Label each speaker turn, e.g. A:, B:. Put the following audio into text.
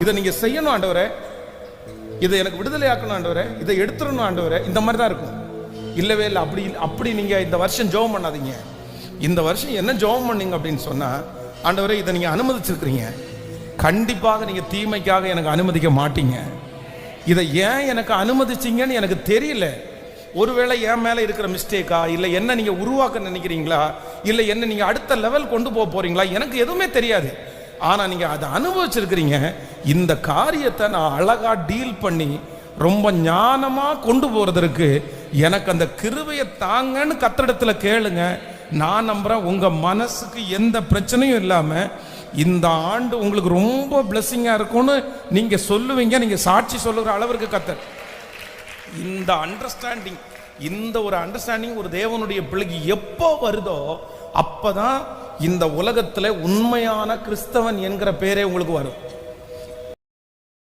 A: இதை நீங்க செய்யணும் ஆண்டவரே, இதை எனக்கு விடுதலை ஆக்கணும் ஆண்டவரே, இதை எடுத்துடணும் ஆண்டவரே, இந்த மாதிரி தான் இருக்கும். இல்லவே இல்லை. அப்படி நீங்க இந்த வருஷம் ஜெபம் பண்ணாதீங்க. இந்த வருஷம் என்ன ஜெபம் பண்ணீங்க அப்படின்னு சொன்னா, ஆண்டவரே இதை நீங்க அனுமதிச்சிருக்கிறீங்க, கண்டிப்பாக நீங்க தீமைக்காக எனக்கு அனுமதிக்க மாட்டீங்க. இதை ஏன் எனக்கு அனுமதிச்சிங்கன்னு எனக்கு தெரியல. ஒருவேளை என் மேல இருக்கிற மிஸ்டேக்கா, இல்லை என்ன நீங்க உருவாக்க நினைக்கிறீங்களா, இல்லை என்ன நீங்க அடுத்த லெவல் கொண்டு போக போறீங்களா, எனக்கு எதுவுமே தெரியாது. ஆனா நீங்க அதை அனுபவிச்சிருக்கிறீங்க. இந்த காரியத்தை நான் அழகா டீல் பண்ணி ரொம்ப ஞானமா கொண்டு போறதற்கு எனக்கு அந்த கிருபையை தாங்கன்னு கர்த்தரிடத்துல கேளுங்க. நான் நம்புறேன் உங்க மனசுக்கு எந்த பிரச்சனையும் இல்லாம இந்த ஆண்டு உங்களுக்கு ரொம்ப பிளெஸிங்கா இருக்கும்னு நீங்க சொல்லுவீங்க. நீங்க சாட்சி சொல்லுகிற அளவிற்கு கர்த்தர் இந்த அண்டர்ஸ்டாண்டிங், இந்த ஒரு அண்டர்ஸ்டாண்டிங் ஒரு தேவனுடைய பிள்ளைக்கு எப்போ வருதோ அப்பதான் இந்த உலகத்துல உண்மையான கிறிஸ்தவன் என்கிற பேரே உங்களுக்கு வரும்.